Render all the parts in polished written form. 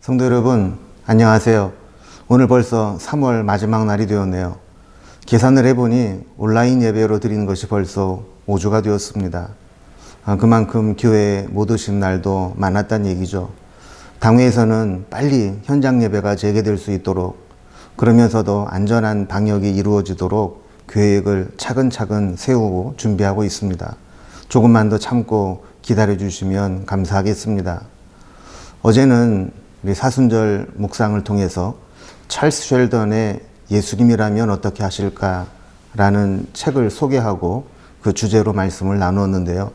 성도 여러분, 안녕하세요. 오늘 벌써 3월 마지막 날이 되었네요. 계산을 해보니 온라인 예배로 드리는 것이 벌써 5주가 되었습니다. 그만큼 교회에 못 오신 날도 많았다는 얘기죠. 당회에서는 빨리 현장 예배가 재개될 수 있도록, 그러면서도 안전한 방역이 이루어지도록 계획을 차근차근 세우고 준비하고 있습니다. 조금만 더 참고 기다려 주시면 감사하겠습니다. 어제는 우리 사순절 묵상을 통해서 찰스 쉘던의 예수님이라면 어떻게 하실까라는 책을 소개하고 그 주제로 말씀을 나누었는데요.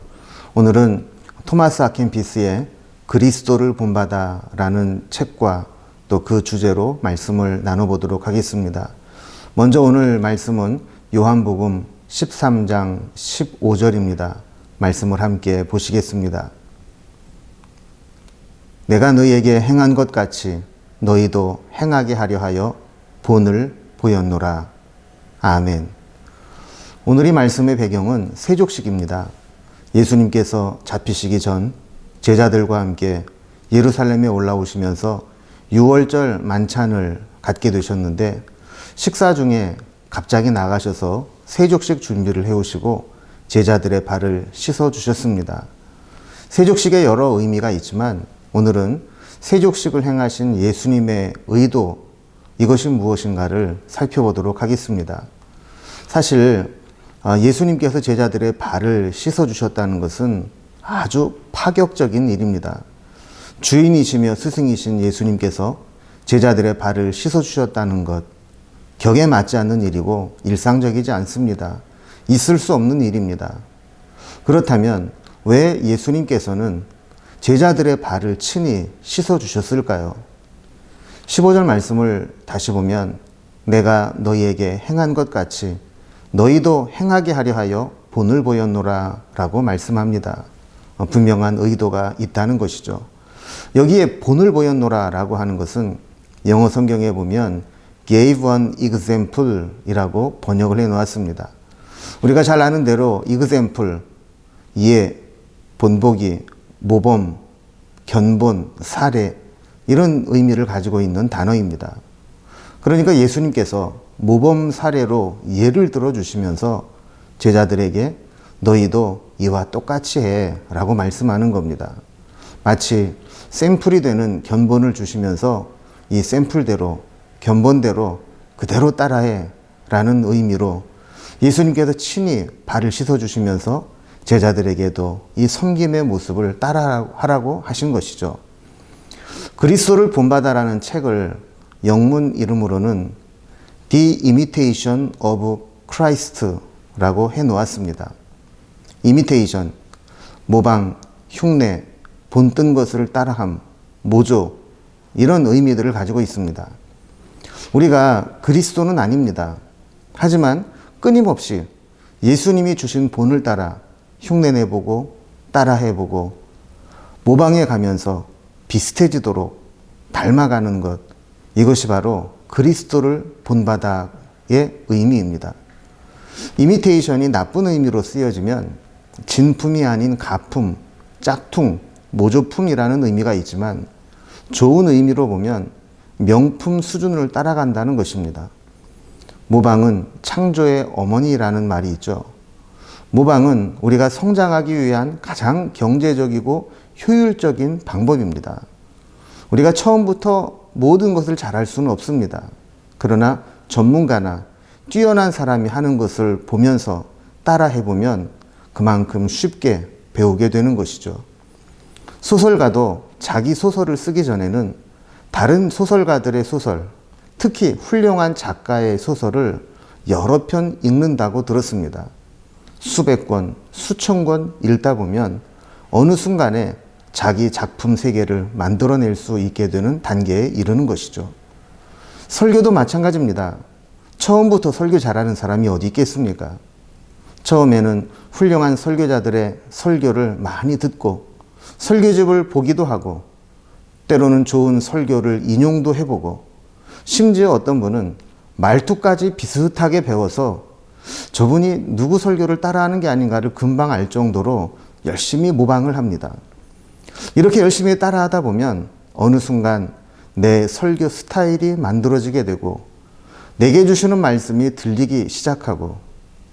오늘은 토마스 아켄피스의 그리스도를 본받아라는 책과 또 그 주제로 말씀을 나눠보도록 하겠습니다. 먼저 오늘 말씀은 요한복음 13장 15절입니다. 말씀을 함께 보시겠습니다. 내가 너희에게 행한 것 같이 너희도 행하게 하려 하여 본을 보였노라. 아멘. 오늘 이 말씀의 배경은 세족식입니다. 예수님께서 잡히시기 전 제자들과 함께 예루살렘에 올라오시면서 6월절 만찬을 갖게 되셨는데, 식사 중에 갑자기 나가셔서 세족식 준비를 해오시고 제자들의 발을 씻어 주셨습니다. 세족식에 여러 의미가 있지만 오늘은 세족식을 행하신 예수님의 의도, 이것이 무엇인가를 살펴보도록 하겠습니다. 사실 예수님께서 제자들의 발을 씻어 주셨다는 것은 아주 파격적인 일입니다. 주인이시며 스승이신 예수님께서 제자들의 발을 씻어 주셨다는 것, 격에 맞지 않는 일이고 일상적이지 않습니다. 있을 수 없는 일입니다. 그렇다면 왜 예수님께서는 제자들의 발을 친히 씻어 주셨을까요? 15절 말씀을 다시 보면 내가 너희에게 행한 것 같이 너희도 행하게 하려 하여 본을 보였노라 라고 말씀합니다. 분명한 의도가 있다는 것이죠. 여기에 본을 보였노라 라고 하는 것은 영어 성경에 보면 gave an example 이라고 번역을 해 놓았습니다. 우리가 잘 아는 대로 example, 예, 본보기, 모범, 견본, 사례, 이런 의미를 가지고 있는 단어입니다. 그러니까 예수님께서 모범 사례로 예를 들어 주시면서 제자들에게 너희도 이와 똑같이 해 라고 말씀하는 겁니다. 마치 샘플이 되는 견본을 주시면서 이 샘플대로, 견본대로 그대로 따라해 라는 의미로 예수님께서 친히 발을 씻어 주시면서 제자들에게도 이 섬김의 모습을 따라하라고 하신 것이죠. 그리스도를 본받아라는 책을 영문 이름으로는 The Imitation of Christ라고 해 놓았습니다. 이미테이션, 모방, 흉내, 본뜬 것을 따라함, 모조, 이런 의미들을 가지고 있습니다. 우리가 그리스도는 아닙니다. 하지만 끊임없이 예수님이 주신 본을 따라 흉내내보고 따라해보고 모방해 가면서 비슷해지도록 닮아가는 것, 이것이 바로 그리스도를 본받아의 의미입니다. 이미테이션이 나쁜 의미로 쓰여지면 진품이 아닌 가품, 짝퉁, 모조품이라는 의미가 있지만 좋은 의미로 보면 명품 수준을 따라간다는 것입니다. 모방은 창조의 어머니라는 말이 있죠. 모방은 우리가 성장하기 위한 가장 경제적이고 효율적인 방법입니다. 우리가 처음부터 모든 것을 잘할 수는 없습니다. 그러나 전문가나 뛰어난 사람이 하는 것을 보면서 따라 해보면 그만큼 쉽게 배우게 되는 것이죠. 소설가도 자기 소설을 쓰기 전에는 다른 소설가들의 소설, 특히 훌륭한 작가의 소설을 여러 편 읽는다고 들었습니다. 수백 권, 수천 권 읽다 보면 어느 순간에 자기 작품 세계를 만들어낼 수 있게 되는 단계에 이르는 것이죠. 설교도 마찬가지입니다. 처음부터 설교 잘하는 사람이 어디 있겠습니까? 처음에는 훌륭한 설교자들의 설교를 많이 듣고 설교집을 보기도 하고 때로는 좋은 설교를 인용도 해보고 심지어 어떤 분은 말투까지 비슷하게 배워서 저분이 누구 설교를 따라하는 게 아닌가를 금방 알 정도로 열심히 모방을 합니다. 이렇게 열심히 따라하다 보면 어느 순간 내 설교 스타일이 만들어지게 되고 내게 주시는 말씀이 들리기 시작하고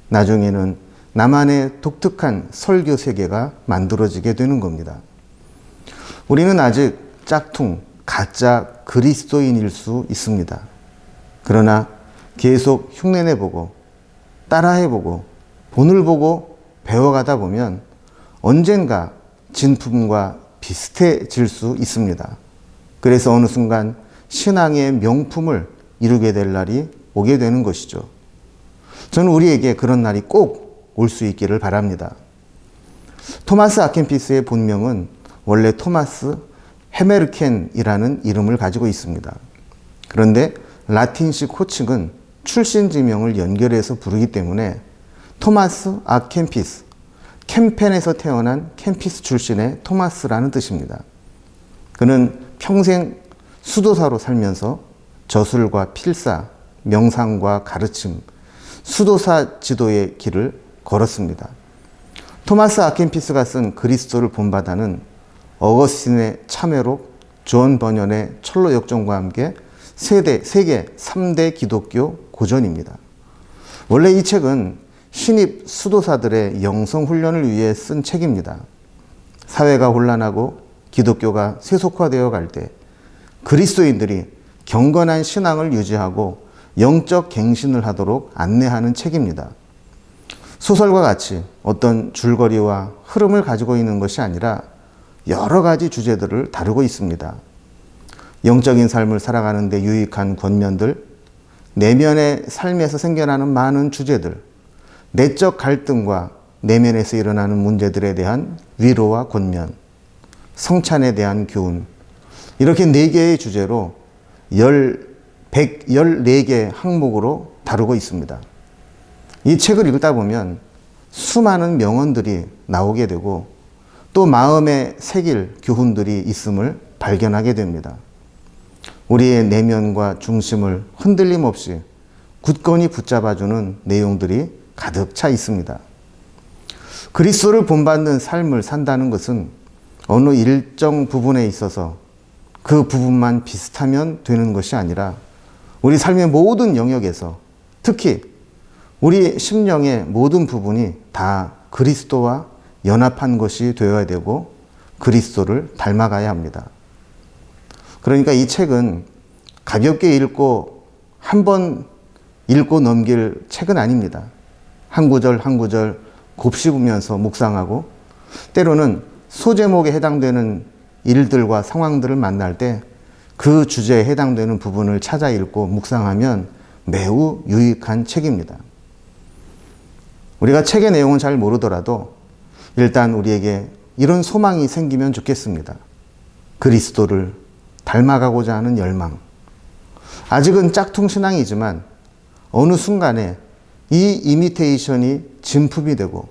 나중에는 나만의 독특한 설교 세계가 만들어지게 되는 겁니다. 우리는 아직 짝퉁, 가짜 그리스도인일 수 있습니다. 그러나 계속 흉내내보고 따라해보고 본을 보고 배워가다 보면 언젠가 진품과 비슷해질 수 있습니다. 그래서 어느 순간 신앙의 명품을 이루게 될 날이 오게 되는 것이죠. 저는 우리에게 그런 날이 꼭 올 수 있기를 바랍니다. 토마스 아켄피스의 본명은 원래 토마스 헤메르켄이라는 이름을 가지고 있습니다. 그런데 라틴식 호칭은 출신 지명을 연결해서 부르기 때문에 토마스 아켄피스, 캠펜에서 태어난 캠피스 출신의 토마스라는 뜻입니다. 그는 평생 수도사로 살면서 저술과 필사, 명상과 가르침, 수도사 지도의 길을 걸었습니다. 토마스 아켄피스가 쓴 그리스도를 본받아는 어거스틴의 참회록, 존 버년의 철로 역정과 함께 세계 3대 기독교 고전입니다. 원래 이 책은 신입 수도사들의 영성 훈련을 위해 쓴 책입니다. 사회가 혼란하고 기독교가 세속화되어 갈 때 그리스도인들이 경건한 신앙을 유지하고 영적 갱신을 하도록 안내하는 책입니다. 소설과 같이 어떤 줄거리와 흐름을 가지고 있는 것이 아니라 여러 가지 주제들을 다루고 있습니다. 영적인 삶을 살아가는 데 유익한 권면들, 내면의 삶에서 생겨나는 많은 주제들, 내적 갈등과 내면에서 일어나는 문제들에 대한 위로와 권면, 성찬에 대한 교훈, 이렇게 4개의 주제로 114개 항목으로 다루고 있습니다. 이 책을 읽다 보면 수많은 명언들이 나오게 되고 또 마음에 새길 교훈들이 있음을 발견하게 됩니다. 우리의 내면과 중심을 흔들림 없이 굳건히 붙잡아주는 내용들이 가득 차 있습니다. 그리스도를 본받는 삶을 산다는 것은 어느 일정 부분에 있어서 그 부분만 비슷하면 되는 것이 아니라 우리 삶의 모든 영역에서 특히 우리 심령의 모든 부분이 다 그리스도와 연합한 것이 되어야 되고 그리스도를 닮아가야 합니다. 그러니까 이 책은 가볍게 읽고 한 번 읽고 넘길 책은 아닙니다. 한 구절 한 구절 곱씹으면서 묵상하고 때로는 소제목에 해당되는 일들과 상황들을 만날 때 그 주제에 해당되는 부분을 찾아 읽고 묵상하면 매우 유익한 책입니다. 우리가 책의 내용은 잘 모르더라도 일단 우리에게 이런 소망이 생기면 좋겠습니다. 그리스도를 닮아가고자 하는 열망. 아직은 짝퉁 신앙이지만 어느 순간에 이 이미테이션이 진품이 되고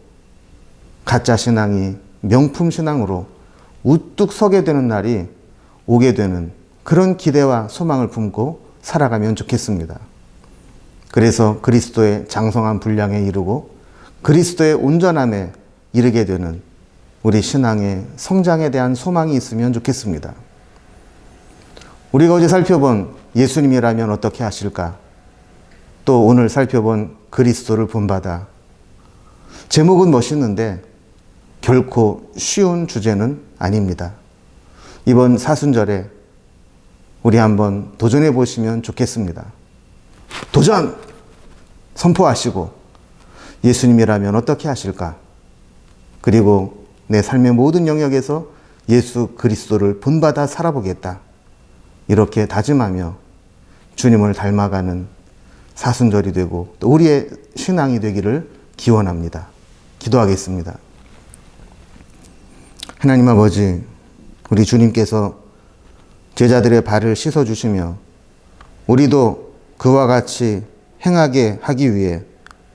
가짜 신앙이 명품 신앙으로 우뚝 서게 되는 날이 오게 되는 그런 기대와 소망을 품고 살아가면 좋겠습니다. 그래서 그리스도의 장성한 분량에 이르고 그리스도의 온전함에 이르게 되는 우리 신앙의 성장에 대한 소망이 있으면 좋겠습니다. 우리가 어제 살펴본 예수님이라면 어떻게 하실까? 또 오늘 살펴본 그리스도를 본받아. 제목은 멋있는데 결코 쉬운 주제는 아닙니다. 이번 사순절에 우리 한번 도전해 보시면 좋겠습니다. 도전! 선포하시고 예수님이라면 어떻게 하실까? 그리고 내 삶의 모든 영역에서 예수 그리스도를 본받아 살아보겠다. 이렇게 다짐하며 주님을 닮아가는 사순절이 되고 또 우리의 신앙이 되기를 기원합니다. 기도하겠습니다. 하나님 아버지, 우리 주님께서 제자들의 발을 씻어주시며 우리도 그와 같이 행하게 하기 위해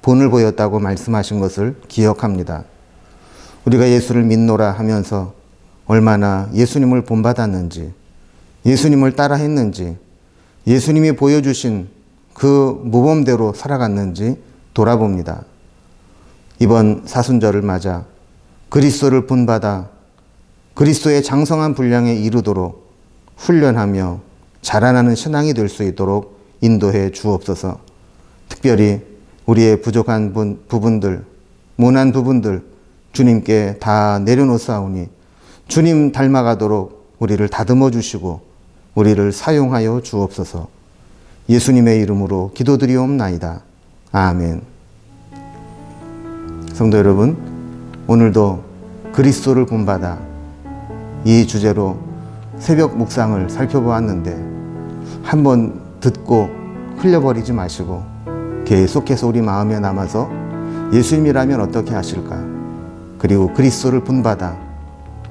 본을 보였다고 말씀하신 것을 기억합니다. 우리가 예수를 믿노라 하면서 얼마나 예수님을 본받았는지, 예수님을 따라했는지, 예수님이 보여주신 그 모범대로 살아갔는지 돌아봅니다. 이번 사순절을 맞아 그리스도를 본받아 그리스도의 장성한 분량에 이르도록 훈련하며 자라나는 신앙이 될 수 있도록 인도해 주옵소서. 특별히 우리의 부족한 부분들, 모난 부분들 주님께 다 내려놓사오니 주님 닮아가도록 우리를 다듬어 주시고 우리를 사용하여 주옵소서. 예수님의 이름으로 기도드리옵나이다. 아멘. 성도 여러분, 오늘도 그리스도를 본받아 이 주제로 새벽 묵상을 살펴보았는데 한번 듣고 흘려버리지 마시고 계속해서 우리 마음에 남아서 예수님이라면 어떻게 하실까? 그리고 그리스도를 본받아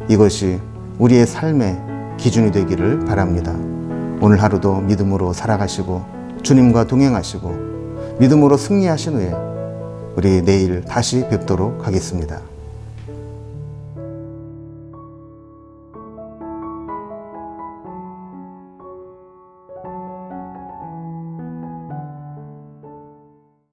이것이 우리의 삶의 기준이 되기를 바랍니다. 오늘 하루도 믿음으로 살아가시고 주님과 동행하시고 믿음으로 승리하신 후에 우리 내일 다시 뵙도록 하겠습니다.